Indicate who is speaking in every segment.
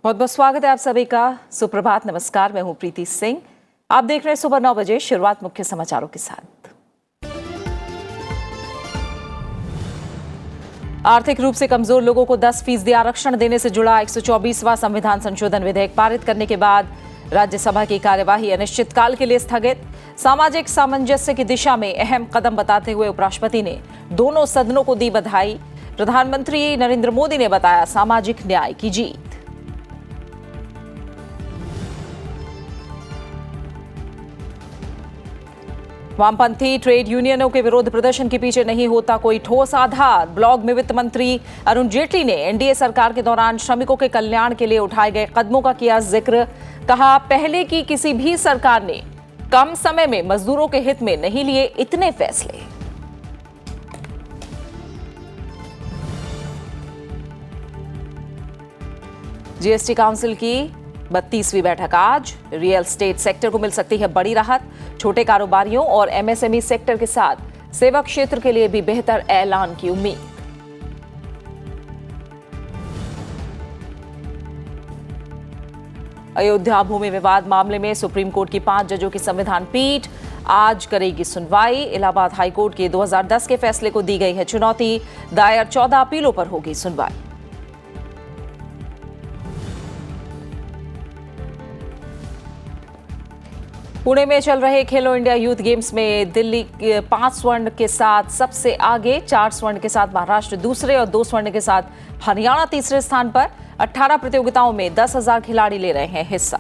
Speaker 1: बहुत बहुत स्वागत है आप सभी का। सुप्रभात, नमस्कार। मैं हूं प्रीति सिंह। आप देख रहे हैं सुबह 9 बजे। शुरुआत मुख्य समाचारों के साथ। आर्थिक रूप से कमजोर लोगों को 10% आरक्षण देने से जुड़ा 124वां संविधान संशोधन विधेयक पारित करने के बाद राज्यसभा की कार्यवाही अनिश्चितकाल के लिए स्थगित। सामाजिक सामंजस्य की दिशा में अहम कदम बताते हुए उपराष्ट्रपति ने दोनों सदनों को दी बधाई। प्रधानमंत्री नरेंद्र मोदी ने बताया सामाजिक न्याय की जीत। वामपंथी ट्रेड यूनियनों के विरोध प्रदर्शन के पीछे नहीं होता कोई ठोस आधार। ब्लॉग में वित्त मंत्री अरुण जेटली ने एनडीए सरकार के दौरान श्रमिकों के कल्याण के लिए उठाए गए कदमों का किया जिक्र। कहा, पहले की किसी भी सरकार ने कम समय में मजदूरों के हित में नहीं लिए इतने फैसले। जीएसटी काउंसिल की 32वीं बैठक आज। रियल एस्टेट सेक्टर को मिल सकती है बड़ी राहत। छोटे कारोबारियों और एमएसएमई सेक्टर के साथ सेवा क्षेत्र के लिए भी बेहतर ऐलान की उम्मीद। अयोध्या भूमि विवाद मामले में सुप्रीम कोर्ट की 5 जजों की संविधान पीठ आज करेगी सुनवाई। इलाहाबाद हाईकोर्ट के 2010 के फैसले को दी गई है चुनौती। दायर 14 अपीलों पर होगी सुनवाई। पुणे में चल रहे खेलो इंडिया यूथ गेम्स में दिल्ली 5 स्वर्ण के साथ सबसे आगे। 4 स्वर्ण के साथ महाराष्ट्र दूसरे और 2 स्वर्ण के साथ हरियाणा तीसरे स्थान पर। 18 प्रतियोगिताओं में 10,000 खिलाड़ी ले रहे हैं हिस्सा।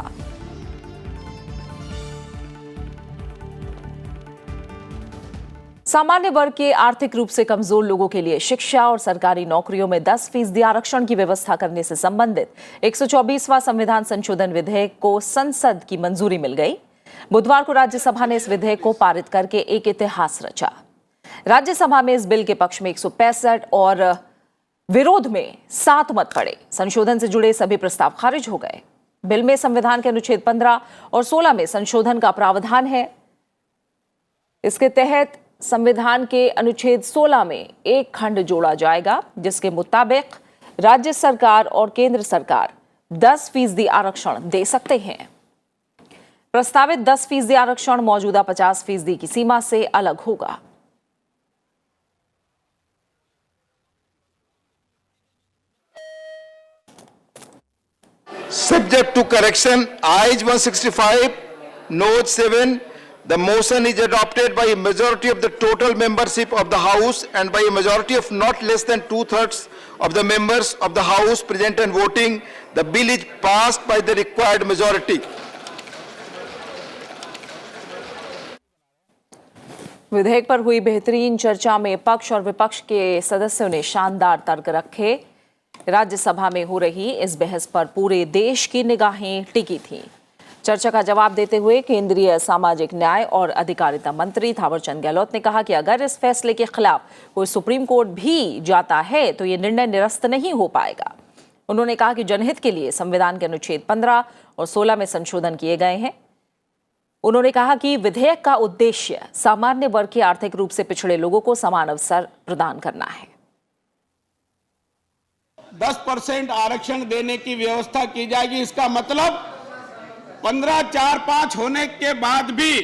Speaker 1: सामान्य वर्ग के आर्थिक रूप से कमजोर लोगों के लिए शिक्षा और सरकारी नौकरियों में 10% आरक्षण की व्यवस्था करने से संबंधित 124वां संविधान संशोधन विधेयक को संसद की मंजूरी मिल गई। बुधवार को राज्यसभा ने इस विधेयक को पारित करके एक इतिहास रचा। राज्यसभा में इस बिल के पक्ष में 165 और विरोध में 7 मत पड़े। संशोधन से जुड़े सभी प्रस्ताव खारिज हो गए। बिल में संविधान के अनुच्छेद 15 और 16 में संशोधन का प्रावधान है। इसके तहत संविधान के अनुच्छेद 16 में एक खंड जोड़ा जाएगा जिसके मुताबिक राज्य सरकार और केंद्र सरकार 10% आरक्षण दे सकते हैं। प्रस्तावित 10% आरक्षण मौजूदा 50% की सीमा से अलग होगा।
Speaker 2: Subject to correction, ayes 165, noes 7. The motion is adopted by a majority of the total membership of the House and by a majority of not less than 2/3 of the members of the House present and voting. The bill is passed by the required majority.
Speaker 1: विधेयक पर हुई बेहतरीन चर्चा में पक्ष और विपक्ष के सदस्यों ने शानदार तर्क रखे। राज्यसभा में हो रही इस बहस पर पूरे देश की निगाहें टिकी थीं। चर्चा का जवाब देते हुए केंद्रीय सामाजिक न्याय और अधिकारिता मंत्री थावरचंद गहलोत ने कहा कि अगर इस फैसले के खिलाफ कोई सुप्रीम कोर्ट भी जाता है तो ये निर्णय निरस्त नहीं हो पाएगा। उन्होंने कहा कि जनहित के लिए संविधान के अनुच्छेद 15 और 16 में संशोधन किए गए हैं। उन्होंने कहा कि विधेयक का उद्देश्य सामान्य वर्ग के आर्थिक रूप से पिछड़े लोगों को समान अवसर प्रदान करना है।
Speaker 3: 10% आरक्षण देने की व्यवस्था की जाएगी। इसका मतलब 15-4-5 होने के बाद भी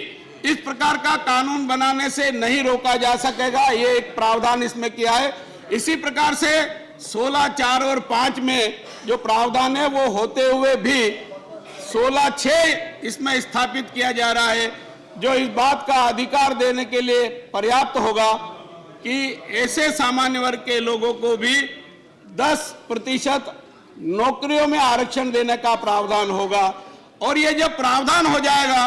Speaker 3: इस प्रकार का कानून बनाने से नहीं रोका जा सकेगा। ये एक प्रावधान इसमें किया है। इसी प्रकार से 16, 4 और 5 में जो प्रावधान है वो होते हुए भी 16(6) इसमें स्थापित किया जा रहा है, जो इस बात का अधिकार देने के लिए पर्याप्त होगा कि ऐसे सामान्य वर्ग के लोगों को भी 10% नौकरियों में आरक्षण देने का प्रावधान होगा। और ये जब प्रावधान हो जाएगा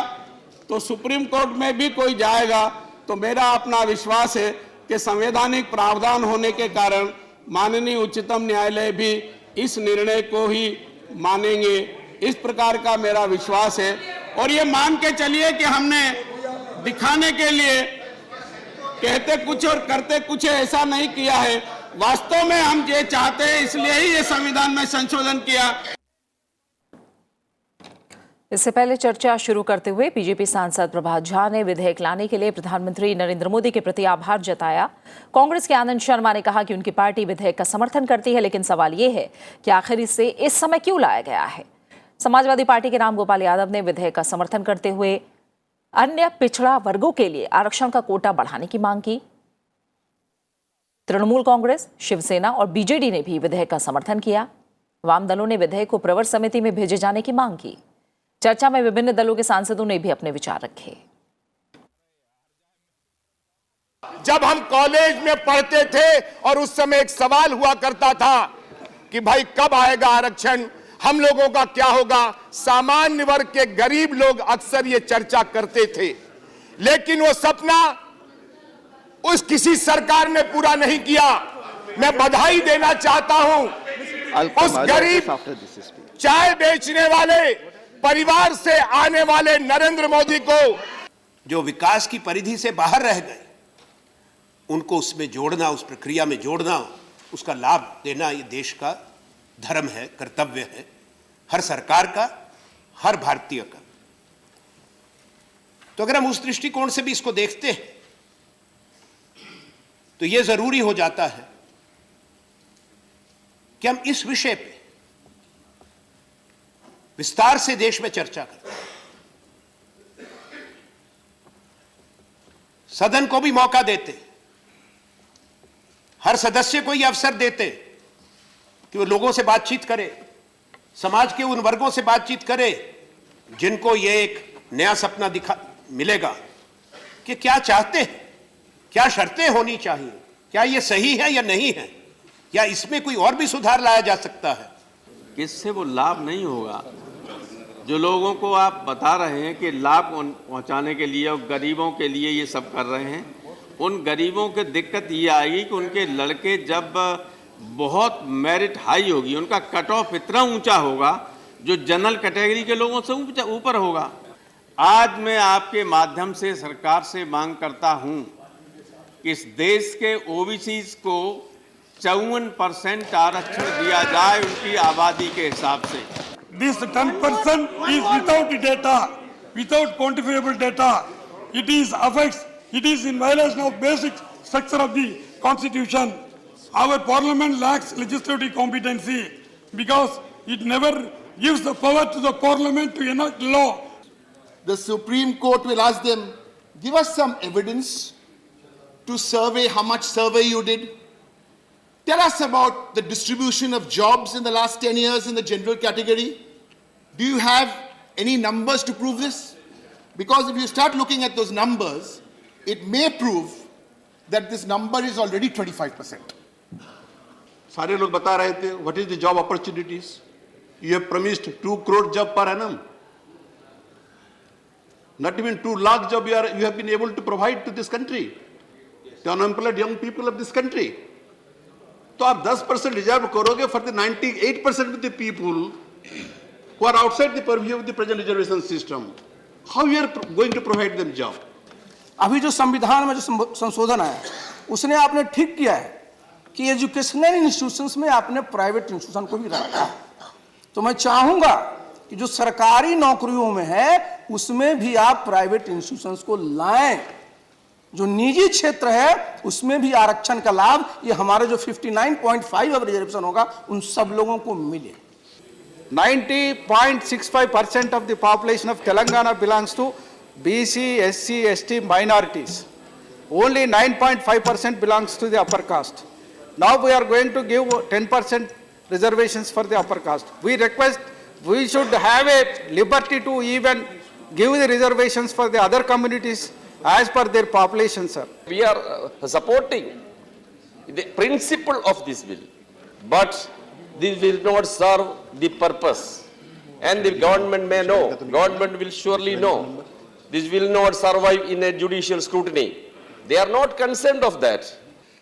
Speaker 3: तो सुप्रीम कोर्ट में भी कोई जाएगा तो मेरा अपना विश्वास है कि संवैधानिक प्रावधान होने के कारण माननीय उच्चतम न्यायालय भी इस निर्णय को ही मानेंगे। इस प्रकार का मेरा विश्वास है। और ये मान के चलिए कि हमने दिखाने के लिए कहते कुछ और करते कुछ ऐसा नहीं किया है। वास्तव में हम ये चाहते हैं, इसलिए ही ये संविधान में संशोधन किया।
Speaker 1: इससे पहले चर्चा शुरू करते हुए बीजेपी सांसद प्रभात झा ने विधेयक लाने के लिए प्रधानमंत्री नरेंद्र मोदी के प्रति आभार जताया। कांग्रेस के आनंद शर्मा ने कहा कि उनकी पार्टी विधेयक का समर्थन करती है, लेकिन सवाल ये है कि आखिर इसे इस समय क्यों लाया गया है। समाजवादी पार्टी के रामगोपाल यादव ने विधेयक का समर्थन करते हुए अन्य पिछड़ा वर्गों के लिए आरक्षण का कोटा बढ़ाने की मांग की। तृणमूल कांग्रेस, शिवसेना और बीजेडी ने भी विधेयक का समर्थन किया। वाम दलों ने विधेयक को प्रवर समिति में भेजे जाने की मांग की। चर्चा में विभिन्न दलों के सांसदों ने भी अपने विचार रखे।
Speaker 4: जब हम कॉलेज में पढ़ते थे और उस समय एक सवाल हुआ करता था कि भाई कब आएगा आरक्षण, हम लोगों का क्या होगा, सामान्य वर्ग के गरीब लोग अक्सर ये चर्चा करते थे, लेकिन वो सपना उस किसी सरकार ने पूरा नहीं किया। मैं बधाई देना चाहता हूं उस गरीब चाय बेचने वाले परिवार से आने वाले नरेंद्र मोदी को,
Speaker 5: जो विकास की परिधि से बाहर रह गए, उनको उसमें जोड़ना, उस प्रक्रिया में जोड़ना, उसका लाभ देना, ये देश का धर्म है, कर्तव्य है, हर सरकार का, हर भारतीय का। तो अगर हम उस दृष्टिकोण से भी इसको देखते हैं तो यह जरूरी हो जाता है कि हम इस विषय पे विस्तार से देश में चर्चा करें, सदन को भी मौका देते, हर सदस्य को यह अवसर देते कि वो लोगों से बातचीत करे, समाज के उन वर्गों से बातचीत करे जिनको ये एक नया सपना मिलेगा कि क्या चाहते हैं, क्या शर्तें होनी चाहिए, क्या ये सही है या नहीं है, या इसमें कोई और भी सुधार लाया जा सकता है।
Speaker 6: इससे वो लाभ नहीं होगा जो लोगों को आप बता रहे हैं कि लाभ पहुंचाने के लिए और गरीबों के लिए ये सब कर रहे हैं। उन गरीबों की दिक्कत ये आएगी कि उनके लड़के जब बहुत मेरिट हाई होगी, उनका कट ऑफ इतना ऊंचा होगा जो जनरल कैटेगरी के लोगों से ऊपर होगा। आज मैं आपके माध्यम से सरकार से मांग करता हूं कि इस देश के ओबीसीज को 54% आरक्षण दिया जाए उनकी आबादी के हिसाब से।
Speaker 7: This 10% is without data, without quantifiable data. It is in violation of basic structure of the Constitution. Our Parliament lacks legislative competency because it never gives the power to the Parliament to enact law.
Speaker 8: The Supreme Court will ask them, give us some evidence to survey how much survey you did. Tell us about the distribution of jobs in the last 10 years in the general category. Do you have any numbers to prove this? Because if you start looking at those numbers, it may prove that this number is already 25%.
Speaker 9: सारे लोग बता रहे थे, what is the job opportunities? You have promised 2 crore job per annum. Not even 2 lakh job you have been able to provide to this country, the unemployed young people of this country. तो आप 10% reserve करोगे for the 98% of the people who are outside the purview of the present reservation system. How you are going to provide them job?
Speaker 10: अभी जो संविधान में जो संशोधन आया उसने आपने ठीक किया है कि एजुकेशनल इंस्टीट्यूशंस में आपने प्राइवेट इंस्टीट्यूशन को भी रखा है। तो मैं चाहूंगा कि जो सरकारी नौकरियों में है उसमें भी आप प्राइवेट इंस्टीट्यूशंस को लाएं, जो निजी क्षेत्र है उसमें भी आरक्षण का लाभ ये हमारे जो 59.5 अब रिजर्वेशन होगा उन सब लोगों को मिले।
Speaker 11: 90.65% of the population of Telangana belongs to BC, SC, ST minorities. Only 9.5% belongs to the upper caste. Now we are going to give 10% reservations for the upper caste. We request we should have a liberty to even give the reservations for the other communities as per their population, sir.
Speaker 12: We are supporting the principle of this bill, but this will not serve the purpose. And the government may know, government will surely know, this will not survive in a judicial scrutiny. They are not concerned of that.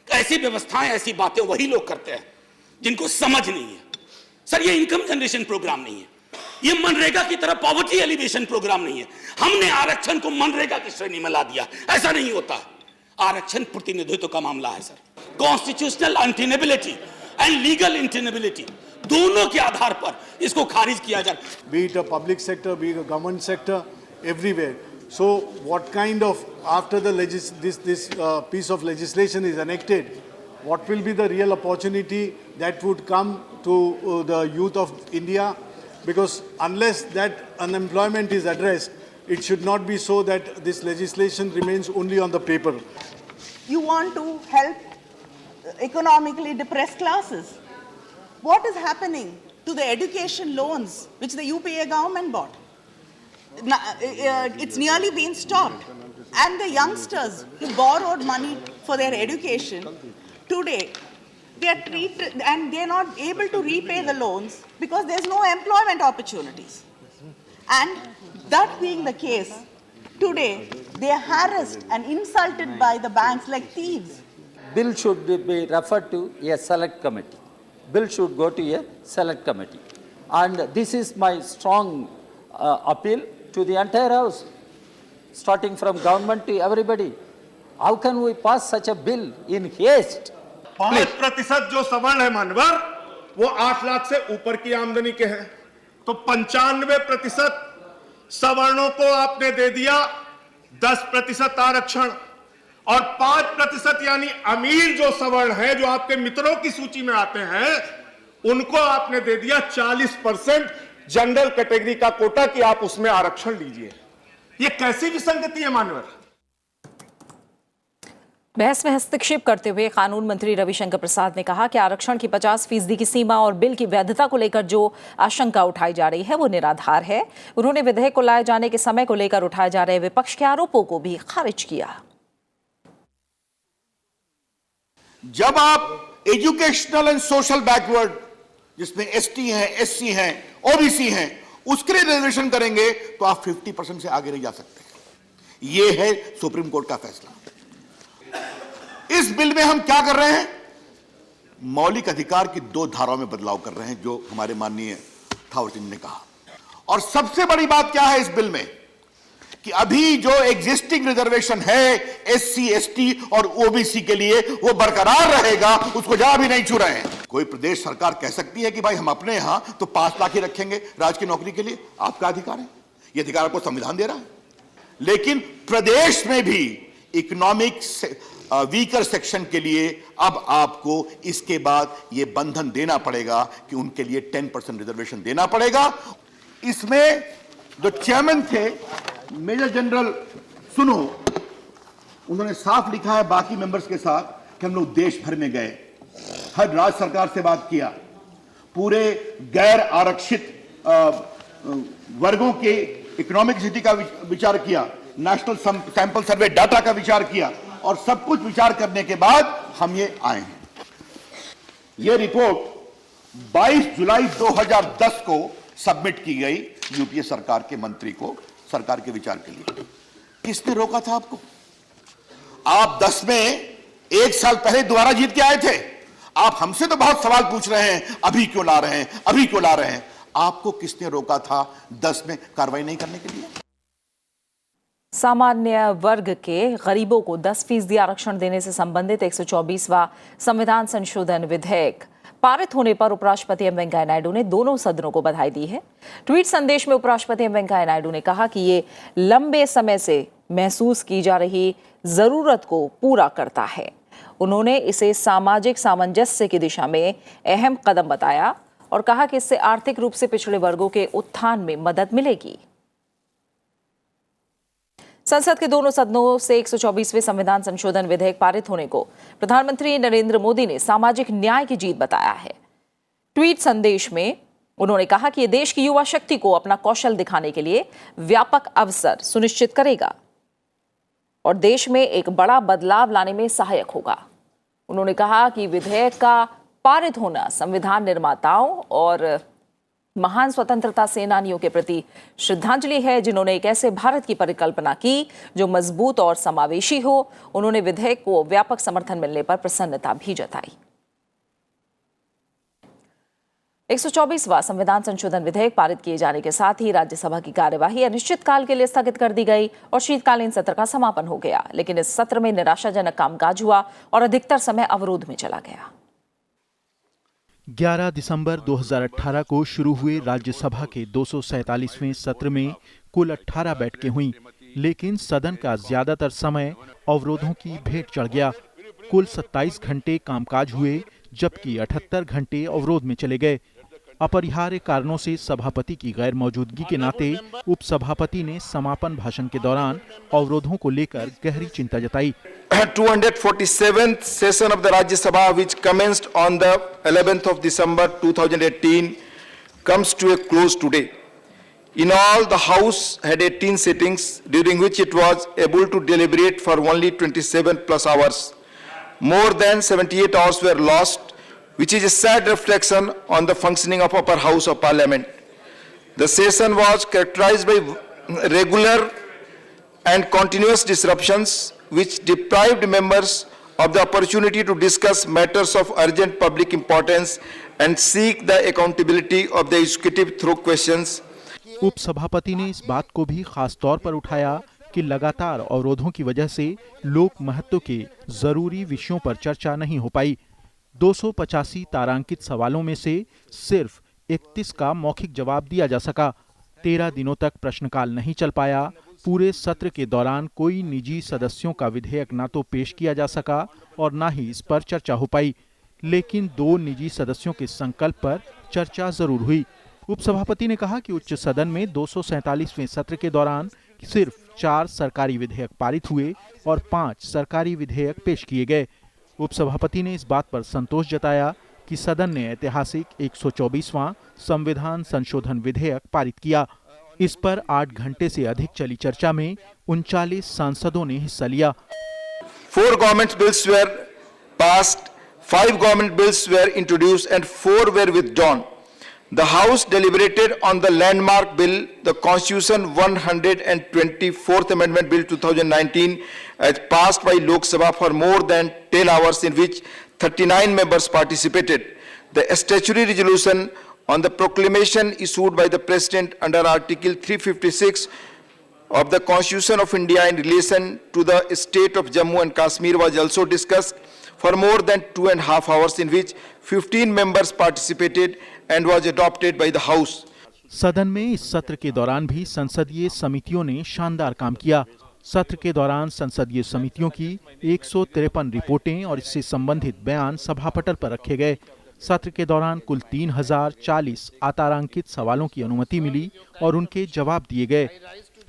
Speaker 3: ऐसी व्यवस्थाएं, ऐसी बातें वही लोग करते हैं जिनको समझ नहीं है। सर, ये इनकम जनरेशन प्रोग्राम नहीं है, ये मनरेगा की तरह पॉवर्टी एलिवेशन प्रोग्राम नहीं है। हमने आरक्षण को मनरेगा की श्रेणी में ला दिया, ऐसा नहीं होता। आरक्षण प्रतिनिधित्व का मामला है सर, कॉन्स्टिट्यूशनल अनटेनेबिलिटी।
Speaker 10: एंड लीगल इंटेनेबिलिटी, दोनों के आधार पर इसको खारिज किया जाए।
Speaker 7: Be it a public sector, be it a government sector, everywhere. So what kind of, after the this piece of legislation is enacted, what will be the real opportunity that would come to the youth of India? Because unless that unemployment is addressed, it should not be so that this legislation remains only on the paper.
Speaker 13: You want to help economically depressed classes. What is happening to the education loans which the UPA government bought? It's nearly been stopped. And the youngsters who borrowed money for their education, today they are treated and they are not able to repay the loans because there's no employment opportunities. And that being the case, today they are harassed and insulted by the banks like thieves.
Speaker 11: Bill should be referred to a select committee. Bill should go to a select committee. And this is my strong appeal to the entire House, starting from government to everybody. How can we pass such a bill in haste?
Speaker 4: 5% जो सवर्ण है मानवर, वो 8 लाख से ऊपर की आमदनी के हैं, तो 95% सवर्णों को आपने दे दिया 10% आरक्षण, और 5% यानी अमीर जो सवर्ण है, जो आपके मित्रों की सूची में आते हैं, उनको आपने दे दिया 40% जनरल कैटेगरी का कोटा कि आप उसमें आरक्षण लीजिए। ये कैसी विसंगति है मानवर?
Speaker 1: बहस में हस्तक्षेप करते हुए कानून मंत्री रविशंकर प्रसाद ने कहा कि आरक्षण की 50% की सीमा और बिल की वैधता को लेकर जो आशंका उठाई जा रही है वो निराधार है। उन्होंने विधेयक को लाए जाने के समय को लेकर उठाए जा रहे विपक्ष के आरोपों को भी खारिज किया।
Speaker 8: जब आप एजुकेशनल एंड सोशल बैकवर्ड, जिसमें एसटी हैं, एससी हैं, ओबीसी हैं, उसके लिए रिजर्वेशन करेंगे तो आप 50% से आगे नहीं जा सकते। यह है सुप्रीम कोर्ट का फैसला। इस बिल में हम क्या कर रहे हैं? मौलिक अधिकार की 2 धाराओं में बदलाव कर रहे हैं, जो हमारे माननीय थावर चंद ने कहा। और सबसे बड़ी बात क्या है इस बिल में कि अभी जो एग्जिस्टिंग रिजर्वेशन है एससी, एसटी और ओबीसी के लिए, वो बरकरार रहेगा, उसको जहां भी नहीं छू रहे हैं। कोई प्रदेश सरकार कह सकती है कि भाई हम अपने यहां तो 5 लाख ही रखेंगे राज की नौकरी के लिए, आपका अधिकार है, यह अधिकार आपको संविधान दे रहा है। लेकिन प्रदेश में भी इकोनॉमिक वीकर सेक्शन के लिए अब आपको इसके बाद यह बंधन देना पड़ेगा कि उनके लिए 10% रिजर्वेशन देना पड़ेगा। इसमें जो चेयरमैन थे मेजर जनरल सुनो, उन्होंने साफ लिखा है बाकी मेंबर्स के साथ कि हम लोग देश भर में गए, हर राज्य सरकार से बात किया, पूरे गैर आरक्षित वर्गों के इकोनॉमिक स्थिति का विचार किया, नेशनल सैंपल सर्वे डाटा का विचार किया, और सब कुछ विचार करने के बाद हम ये आए हैं। ये रिपोर्ट 22 जुलाई 2010 को सबमिट की गई यूपीए सरकार के मंत्री को, सरकार के विचार के लिए। किसने रोका था आपको? आप 10 में 1 साल पहले दोबारा जीत के आए थे। आप हमसे तो बहुत सवाल पूछ रहे हैं, अभी क्यों ला रहे हैं, अभी क्यों ला रहे हैं? आपको किसने रोका था 10 में कार्रवाई नहीं करने के लिए?
Speaker 1: सामान्य वर्ग के गरीबों को 10% आरक्षण देने से संबंधित 124वां संविधान संशोधन विधेयक पारित होने पर उपराष्ट्रपति एम वेंकैया नायडू ने दोनों सदनों को बधाई दी है। ट्वीट संदेश में उपराष्ट्रपति एम वेंकैया नायडू ने कहा कि ये लंबे समय से महसूस की जा रही जरूरत को पूरा करता है। उन्होंने इसे सामाजिक सामंजस्य की दिशा में अहम कदम बताया और कहा कि इससे आर्थिक रूप से पिछड़े वर्गों के उत्थान में मदद मिलेगी। संसद के दोनों सदनों से 124वें संविधान संशोधन विधेयक पारित होने को प्रधानमंत्री नरेंद्र मोदी ने सामाजिक न्याय की जीत बताया है। ट्वीट संदेश में उन्होंने कहा कि यह देश की युवा शक्ति को अपना कौशल दिखाने के लिए व्यापक अवसर सुनिश्चित करेगा और देश में एक बड़ा बदलाव लाने में सहायक होगा। उन्होंने कहा कि विधेयक का पारित होना संविधान निर्माताओं और महान स्वतंत्रता सेनानियों के प्रति श्रद्धांजलि है, जिन्होंने एक ऐसे भारत की परिकल्पना की जो मजबूत और समावेशी हो। उन्होंने विधेयक को व्यापक समर्थन मिलने पर प्रसन्नता भी जताई। 124वां संविधान संशोधन विधेयक पारित किए जाने के साथ ही राज्यसभा की कार्यवाही अनिश्चितकाल के लिए स्थगित कर दी गई और शीतकालीन सत्र का समापन हो गया। लेकिन इस सत्र में निराशाजनक कामकाज हुआ और अधिकतर समय अवरोध में चला गया।
Speaker 14: 11 दिसंबर 2018 को शुरू हुए राज्यसभा के 247वें सत्र में कुल 18 बैठकें हुईं, लेकिन सदन का ज्यादातर समय अवरोधों की भेंट चढ़ गया। कुल 27 घंटे कामकाज हुए, जबकि 78 घंटे अवरोध में चले गए। अपरिहार्य कारणों से सभापति की गैर मौजूदगी के नाते उपसभापति ने समापन भाषण के दौरान अवरोधों को लेकर गहरी चिंता जताई।
Speaker 2: 247th session of the Rajya Sabha, which commenced on the 11th of December 2018, comes to a close today. In all, the House had 18 sittings, during which it was able to deliberate for only 27 plus hours. More than 78 hours were lost, which is a sad reflection on the functioning of upper house of parliament. The session was characterized by regular and continuous disruptions, which deprived members of the opportunity to discuss matters of urgent public importance and seek the accountability of the executive through questions.
Speaker 14: उपसभापति ने इस बात को भी खास तौर पर उठाया कि लगातार अवरोधों की वजह से लोक महत्व के जरूरी विषयों पर चर्चा नहीं हो पाई। 285 तारांकित सवालों में से सिर्फ 31 का मौखिक जवाब दिया जा सका। 13 दिनों तक प्रश्नकाल नहीं चल पाया। पूरे सत्र के दौरान कोई निजी सदस्यों का विधेयक ना तो पेश किया जा सका और ना ही इस पर चर्चा हो पाई, लेकिन 2 निजी सदस्यों के संकल्प पर चर्चा जरूर हुई। उपसभापति ने कहा कि उच्च सदन में 247वें सत्र के दौरान सिर्फ 4 सरकारी विधेयक पारित हुए और 5 सरकारी विधेयक पेश किए गए। उपसभापति ने इस बात पर संतोष जताया कि सदन ने ऐतिहासिक 124वां संविधान संशोधन विधेयक पारित किया। इस पर 8 घंटे से अधिक चली चर्चा में 39 सांसदों ने हिस्सा लिया।
Speaker 2: 4 government bills were passed, 5 government bills were introduced and 4 were withdrawn. The House deliberated on the landmark bill, the Constitution 124th Amendment Bill 2019, as passed by Lok Sabha for more than 10 hours, in which 39 members participated. The statutory resolution on the proclamation issued by the President under Article 356 of the Constitution of India in relation to the state of Jammu and Kashmir was also discussed for more than 2.5 hours, in which 15 members participated and was adopted by the House.
Speaker 14: सदन में इस सत्र के दौरान भी संसदीय समितियों ने शानदार काम किया। सत्र के दौरान संसदीय समितियों की 153 रिपोर्टें और इससे संबंधित बयान सभापटल पर रखे गए। सत्र के दौरान कुल 3040 अतारांकित सवालों की अनुमति मिली और उनके जवाब दिए गए।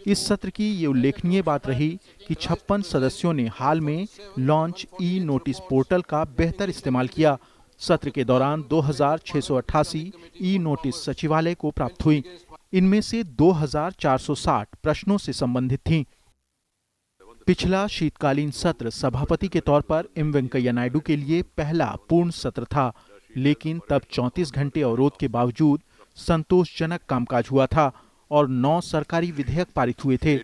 Speaker 14: इस सत्र की ये उल्लेखनीय बात रही कि 56 सदस्यों ने हाल में लॉन्च ई नोटिस पोर्टल का बेहतर इस्तेमाल किया। सत्र के दौरान 2688 ई नोटिस सचिवालय को प्राप्त हुई। इनमें से 2460 प्रश्नों से संबंधित थीं। पिछला शीतकालीन सत्र सभापति के तौर पर एम वेंकैया नायडू के लिए पहला पूर्ण सत्र था, लेकिन तब 34 घंटे अवरोध के बावजूद संतोषजनक कामकाज हुआ था और 9 सरकारी विधेयक पारित हुए थे।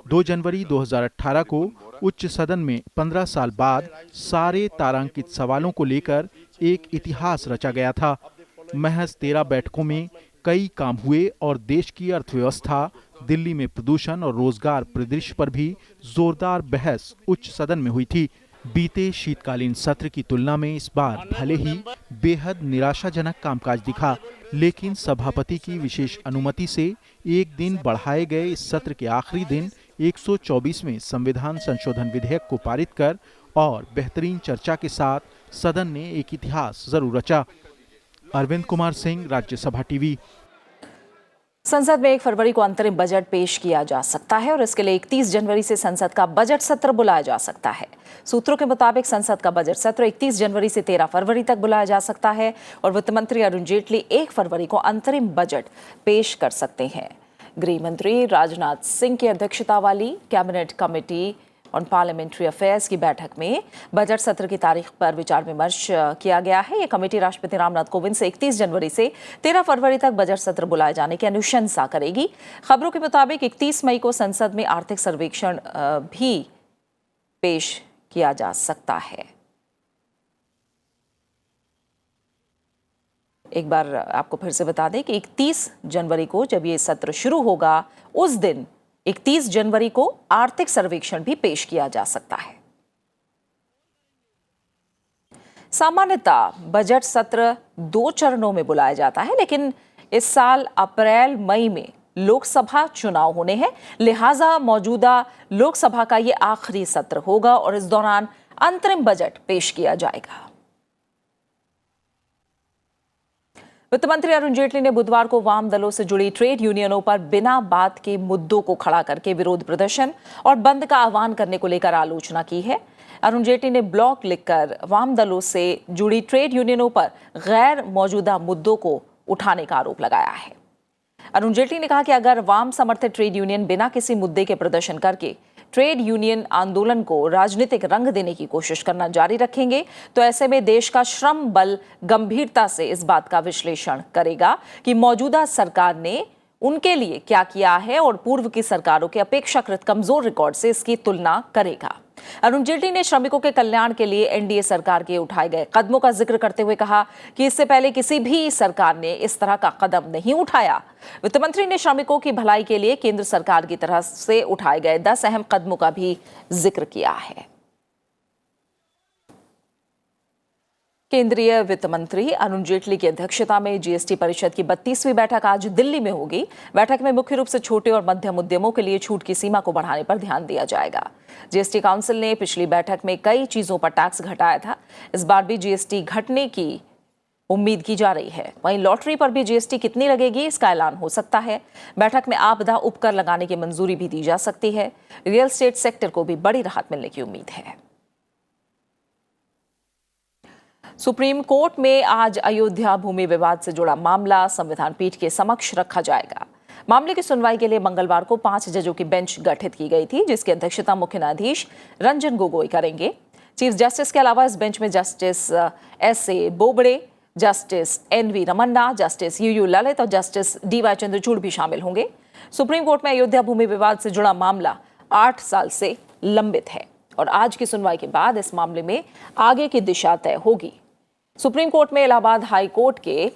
Speaker 14: 2 जनवरी 2018 को उच्च सदन में 15 साल बाद सारे तारांकित सवालों को लेकर एक इतिहास रचा गया था। महज 13 बैठकों में कई काम हुए और देश की अर्थव्यवस्था, दिल्ली में प्रदूषण और रोजगार परिदृश्य पर भी जोरदार बहस उच्च सदन में हुई थी। बीते शीतकालीन सत्र की तुलना में इस बार भले ही बेहद निराशाजनक कामकाज दिखा, लेकिन सभापति की विशेष अनुमति से एक दिन बढ़ाए गए इस सत्र के आखिरी दिन 124वें संविधान संशोधन विधेयक को पारित कर और बेहतरीन चर्चा के साथ सदन ने एक इतिहास जरूर रचा। अरविंद कुमार सिंह, राज्यसभा टीवी।
Speaker 1: संसद में 1 फरवरी को अंतरिम बजट पेश किया जा सकता है और इसके लिए 31 जनवरी से संसद का बजट सत्र बुलाया जा सकता है। सूत्रों के मुताबिक संसद का बजट सत्र 31 जनवरी से 13 फरवरी तक बुलाया जा सकता है और वित्त मंत्री अरुण जेटली 1 फरवरी को अंतरिम बजट पेश कर सकते हैं। गृह मंत्री राजनाथ सिंह की अध्यक्षता वाली cabinet committee on parliamentary affairs की बैठक में बजट सत्र की तारीख पर विचार विमर्श किया गया है। ये कमेटी राष्ट्रपति रामनाथ कोविंद से 31 जनवरी से 13 फरवरी तक बजट सत्र बुलाए जाने की अनुशंसा करेगी। खबरों के मुताबिक 31 मई को संसद में आर्थिक सर्वेक्षण भी पेश किया जा सकता है। एक बार आपको फिर से बता दें कि 31 जनवरी को जब ये सत्र शुरू होगा, उस दिन 31 जनवरी को आर्थिक सर्वेक्षण भी पेश किया जा सकता है। सामान्यतः बजट सत्र 2 चरणों में बुलाया जाता है, लेकिन इस साल अप्रैल मई में लोकसभा चुनाव होने हैं, लिहाजा मौजूदा लोकसभा का ये आखिरी सत्र होगा और इस दौरान अंतरिम बजट पेश किया जाएगा। वित्त मंत्री अरुण जेटली ने बुधवार को वाम दलों से जुड़ी ट्रेड यूनियनों पर बिना बात के मुद्दों को खड़ा करके विरोध प्रदर्शन और बंद का आह्वान करने को लेकर आलोचना की है। अरुण जेटली ने ब्लॉग लिखकर वाम दलों से जुड़ी ट्रेड यूनियनों पर गैर मौजूदा मुद्दों को उठाने का आरोप लगाया है। अरुण जेटली ने कहा कि अगर वाम समर्थित ट्रेड यूनियन बिना किसी मुद्दे के प्रदर्शन करके ट्रेड यूनियन आंदोलन को राजनीतिक रंग देने की कोशिश करना जारी रखेंगे तो ऐसे में देश का श्रम बल गंभीरता से इस बात का विश्लेषण करेगा कि मौजूदा सरकार ने उनके लिए क्या किया है और पूर्व की सरकारों के अपेक्षाकृत कमजोर रिकॉर्ड से इसकी तुलना करेगा। अरुण जेटली ने श्रमिकों के कल्याण के लिए एनडीए सरकार के उठाए गए कदमों का जिक्र करते हुए कहा कि इससे पहले किसी भी सरकार ने इस तरह का कदम नहीं उठाया। वित्त मंत्री ने श्रमिकों की भलाई के लिए केंद्र सरकार की तरफ से उठाए गए 10 अहम कदमों का भी जिक्र किया है। केंद्रीय वित्त मंत्री अरुण जेटली की अध्यक्षता में जीएसटी परिषद की 32वीं बैठक आज दिल्ली में होगी। बैठक में मुख्य रूप से छोटे और मध्यम उद्यमों के लिए छूट की सीमा को बढ़ाने पर ध्यान दिया जाएगा। जीएसटी काउंसिल ने पिछली बैठक में कई चीजों पर टैक्स घटाया था। इस बार भी जीएसटी घटने की उम्मीद की जा रही है। वहीं लॉटरी पर भी जीएसटी कितनी लगेगी, इसका ऐलान हो सकता है। बैठक में आपदा उपकर लगाने की मंजूरी भी दी जा सकती है। रियल एस्टेट सेक्टर को भी बड़ी राहत मिलने की उम्मीद है। सुप्रीम कोर्ट में आज अयोध्या भूमि विवाद से जुड़ा मामला संविधान पीठ के समक्ष रखा जाएगा। मामले की सुनवाई के लिए मंगलवार को 5 जजों की बेंच गठित की गई थी, जिसकी अध्यक्षता मुख्य न्यायाधीश रंजन गोगोई करेंगे। चीफ जस्टिस के अलावा इस बेंच में justice S A. Bobde, justice N V. Ramana, justice U Lalit और जस्टिस डी.वाई. चंद्रचूड़ भी शामिल होंगे। सुप्रीम कोर्ट में अयोध्या भूमि विवाद से जुड़ा मामला 8 साल से लंबित है और आज की सुनवाई के बाद इस मामले में आगे की दिशा तय होगी। सुप्रीम कोर्ट में इलाहाबाद हाई कोर्ट के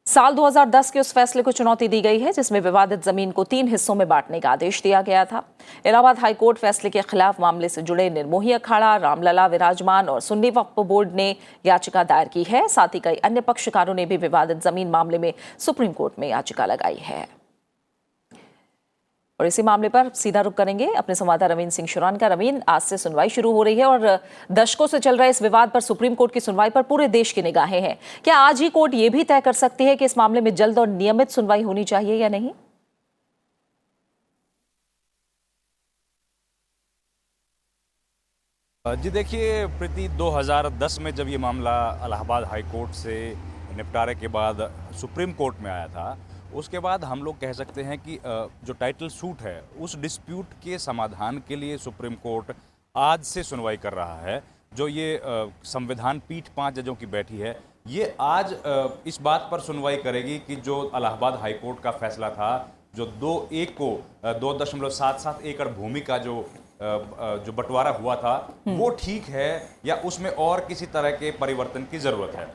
Speaker 1: साल 2010 के उस फैसले को चुनौती दी गई है जिसमें विवादित जमीन को 3 हिस्सों में बांटने का आदेश दिया गया था। इलाहाबाद हाई कोर्ट फैसले के खिलाफ मामले से जुड़े निर्मोही अखाड़ा, रामलला विराजमान और सुन्नी वक्फ बोर्ड ने याचिका दायर की है। साथ ही कई अन्य पक्षकारों ने भी विवादित जमीन मामले में सुप्रीम कोर्ट में याचिका लगाई है। और इसी मामले पर सीधा रुख करेंगे अपने संवाददाता रवीन सिंह शुरान का। रवीन, आज से सुनवाई शुरू हो रही है और दशकों से चल रहे इस विवाद पर सुप्रीम कोर्ट की सुनवाई पर पूरे देश की निगाहें हैं। क्या आज ही कोर्ट ये भी तय कर सकती है कि इस मामले में जल्द और नियमित सुनवाई होनी चाहिए या नहीं?
Speaker 15: जी देखिए प्रीति, 2010 में जब ये मामला इलाहाबाद हाई कोर्ट से निपटारे के बाद सुप्रीम कोर्ट में आया था, उसके बाद हम लोग कह सकते हैं कि जो टाइटल सूट है उस डिस्प्यूट के समाधान के लिए सुप्रीम कोर्ट आज से सुनवाई कर रहा है। जो ये संविधान पीठ 5 जजों की बैठी है, ये आज इस बात पर सुनवाई करेगी कि जो इलाहाबाद हाई कोर्ट का फैसला था, जो 2 को 2.77 एकड़ भूमि का जो बंटवारा हुआ था, वो ठीक है या उसमें और किसी तरह के परिवर्तन की जरूरत है।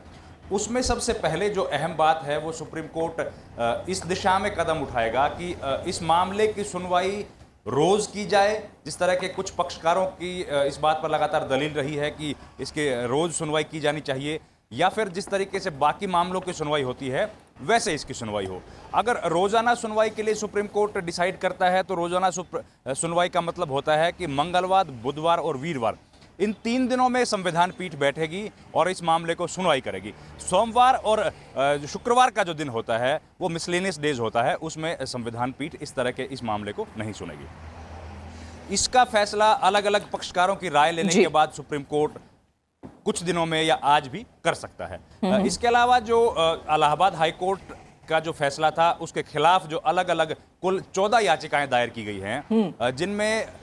Speaker 15: उसमें सबसे पहले जो अहम बात है वो सुप्रीम कोर्ट इस दिशा में कदम उठाएगा कि इस मामले की सुनवाई रोज की जाए। जिस तरह के कुछ पक्षकारों की इस बात पर लगातार दलील रही है कि इसके रोज सुनवाई की जानी चाहिए, या फिर जिस तरीके से बाकी मामलों की सुनवाई होती है वैसे इसकी सुनवाई हो। अगर रोजाना सुनवाई के लिए सुप्रीम कोर्ट डिसाइड करता है तो रोजाना सुनवाई का मतलब होता है कि मंगलवार, बुधवार और वीरवार, इन 3 दिनों में संविधान पीठ बैठेगी और इस मामले को सुनवाई करेगी। सोमवार और शुक्रवार का जो दिन होता है वो मिसलेनियस डेज होता है, उसमें संविधान पीठ इस तरह के इस मामले को नहीं सुनेगी। इसका फैसला अलग अलग पक्षकारों की राय लेने के बाद सुप्रीम कोर्ट कुछ दिनों में या आज भी कर सकता है। इसके अलावा जो इलाहाबाद हाई कोर्ट का जो फैसला था उसके खिलाफ जो अलग अलग कुल 14 याचिकाएं दायर की गई हैं, जिनमें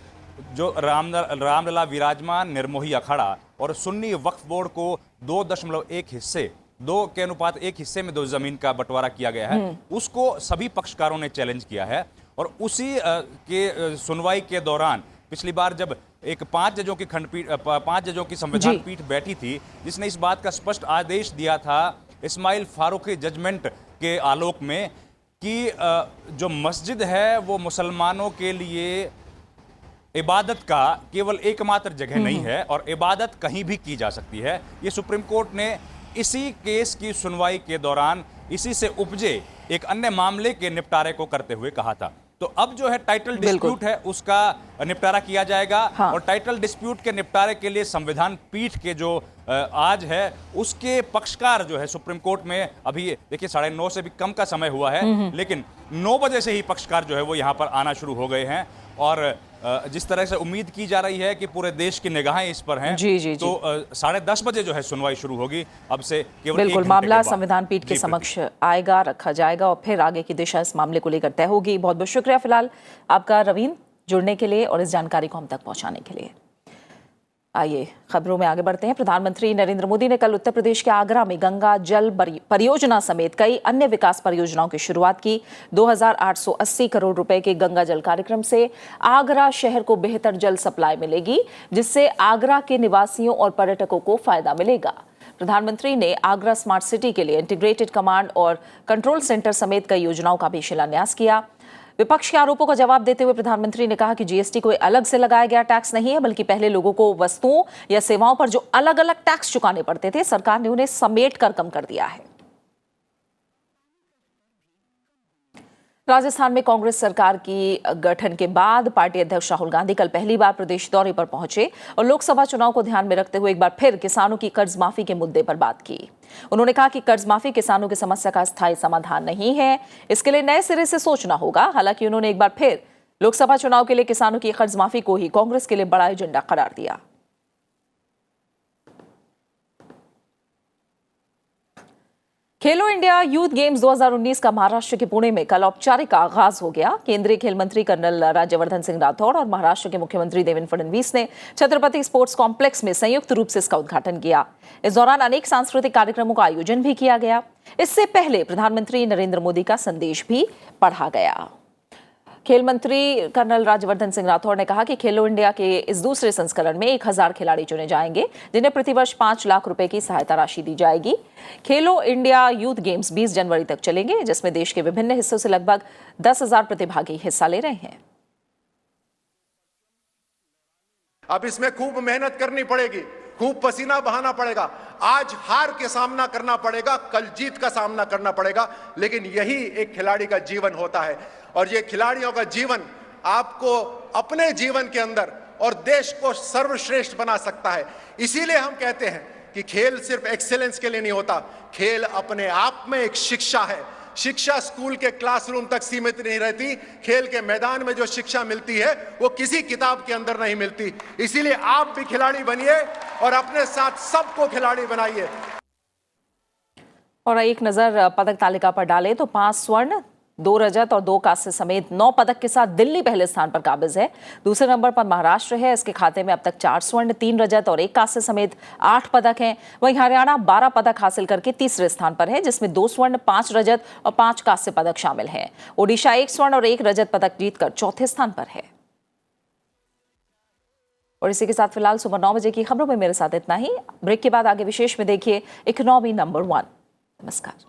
Speaker 15: जो रामलला विराजमान, निर्मोही अखाड़ा और सुन्नी वक्फ बोर्ड को 2.1 हिस्से 2 के अनुपात 1 हिस्से में 2 जमीन का बंटवारा किया गया है, उसको सभी पक्षकारों ने चैलेंज किया है। और उसी के सुनवाई के दौरान पिछली बार जब एक 5 जजों की खंडपीठ 5 जजों की संविधान पीठ बैठी थी, जिसने इस बात का स्पष्ट आदेश दिया था इस्माइल फारूकी जजमेंट के आलोक में कि जो मस्जिद है वो मुसलमानों के लिए इबादत का केवल एकमात्र जगह नहीं है और इबादत कहीं भी की जा सकती है। ये सुप्रीम कोर्ट ने इसी केस की सुनवाई के दौरान इसी से उपजे एक अन्य मामले के निपटारे को करते हुए कहा था। तो अब जो है टाइटल डिस्प्यूट है उसका निपटारा किया जाएगा।
Speaker 1: हाँ।
Speaker 15: और टाइटल डिस्प्यूट के निपटारे के लिए संविधान पीठ के जो आज है उसके पक्षकार जो है सुप्रीम कोर्ट में, अभी देखिए 9:30 से भी कम का समय हुआ है, लेकिन 9 बजे से ही पक्षकार जो है वो यहाँ पर आना शुरू हो गए हैं। और जिस तरह से उम्मीद की जा रही है कि पूरे देश की निगाहें इस पर हैं, तो 10:30 बजे जो है सुनवाई शुरू होगी। अब से केवल
Speaker 1: बिल्कुल
Speaker 15: 1 घंटे
Speaker 1: मामला
Speaker 15: के बाद।
Speaker 1: संविधान पीठ के
Speaker 15: जी,
Speaker 1: समक्ष आएगा, रखा जाएगा और फिर आगे की दिशा इस मामले को लेकर तय होगी। बहुत बहुत शुक्रिया फिलहाल आपका रवीन, जुड़ने के लिए और इस जानकारी को हम तक पहुंचाने के लिए। आइए खबरों में आगे बढ़ते हैं। प्रधानमंत्री नरेंद्र मोदी ने कल उत्तर प्रदेश के आगरा में गंगा जल परियोजना समेत कई अन्य विकास परियोजनाओं की शुरुआत की। 2,880 करोड़ रुपए के गंगा जल कार्यक्रम से आगरा शहर को बेहतर जल सप्लाई मिलेगी, जिससे आगरा के निवासियों और पर्यटकों को फायदा मिलेगा। प्रधानमंत्री ने आगरा स्मार्ट सिटी के लिए इंटीग्रेटेड कमांड और कंट्रोल सेंटर समेत कई योजनाओं का भी शिलान्यास किया। विपक्ष के आरोपों का जवाब देते हुए प्रधानमंत्री ने कहा कि जीएसटी कोई अलग से लगाया गया टैक्स नहीं है, बल्कि पहले लोगों को वस्तुओं या सेवाओं पर जो अलग अलग टैक्स चुकाने पड़ते थे, सरकार ने उन्हें समेट कर कम कर दिया है। राजस्थान में कांग्रेस सरकार की गठन के बाद पार्टी अध्यक्ष राहुल गांधी कल पहली बार प्रदेश दौरे पर पहुंचे और लोकसभा चुनाव को ध्यान में रखते हुए एक बार फिर किसानों की कर्ज माफी के मुद्दे पर बात की। उन्होंने कहा कि कर्ज माफी किसानों की समस्या का स्थायी समाधान नहीं है, इसके लिए नए सिरे से सोचना होगा। हालांकि उन्होंने एक बार फिर लोकसभा चुनाव के लिए किसानों की कर्ज माफी को ही कांग्रेस के लिए बड़ा एजेंडा करार दिया। खेलो इंडिया यूथ गेम्स 2019 का महाराष्ट्र के पुणे में कल औपचारिक आगाज हो गया। केंद्रीय खेल मंत्री कर्नल राज्यवर्धन सिंह राठौड़ और महाराष्ट्र के मुख्यमंत्री देवेंद्र फडणवीस ने छत्रपति स्पोर्ट्स कॉम्प्लेक्स में संयुक्त रूप से इसका उद्घाटन किया। इस दौरान अनेक सांस्कृतिक कार्यक्रमों का आयोजन भी किया गया। इससे पहले प्रधानमंत्री नरेंद्र मोदी का संदेश भी पढ़ा गया। खेल मंत्री कर्नल राज्यवर्धन सिंह राठौड़ ने कहा कि खेलो इंडिया के इस दूसरे संस्करण में 1000 खिलाड़ी चुने जाएंगे, जिन्हें प्रतिवर्ष 5 लाख रुपए की सहायता राशि दी जाएगी। खेलो इंडिया यूथ गेम्स 20 जनवरी तक चलेंगे, जिसमें देश के विभिन्न हिस्सों से लगभग 10,000 प्रतिभागी हिस्सा ले रहे हैं।
Speaker 4: अब इसमें खूब मेहनत करनी पड़ेगी, खूब पसीना बहाना पड़ेगा। आज हार के सामना करना पड़ेगा, कल जीत का सामना करना पड़ेगा, लेकिन यही एक खिलाड़ी का जीवन होता है। और ये खिलाड़ियों का जीवन आपको अपने जीवन के अंदर और देश को सर्वश्रेष्ठ बना सकता है। इसीलिए हम कहते हैं कि खेल सिर्फ एक्सेलेंस के लिए नहीं होता, खेल अपने आप में एक शिक्षा है। शिक्षा स्कूल के क्लासरूम तक सीमित नहीं रहती, खेल के मैदान में जो शिक्षा मिलती है वो किसी किताब के अंदर नहीं मिलती। इसीलिए आप भी खिलाड़ी बनिए और अपने साथ सबको खिलाड़ी बनाइए।
Speaker 1: और एक नजर पदक तालिका पर डालें तो 5 स्वर्ण, 2 रजत और 2 कांस्य समेत 9 पदक के साथ दिल्ली पहले स्थान पर काबिज है। दूसरे नंबर पर महाराष्ट्र है, इसके खाते में अब तक 4 स्वर्ण, 3 रजत और 1 कांस्य समेत 8 पदक हैं। वहीं हरियाणा 12 पदक हासिल करके तीसरे स्थान पर है, जिसमें 2 स्वर्ण, 5 रजत और 5 कांस्य पदक शामिल हैं। ओडिशा 1 स्वर्ण और 1 रजत पदक जीतकर चौथे स्थान पर है। और इसी के साथ फिलहाल सुबह 9 बजे की खबरों में मेरे साथ इतना ही। ब्रेक के बाद आगे विशेष में देखिए इकोनॉमी नंबर 1। नमस्कार।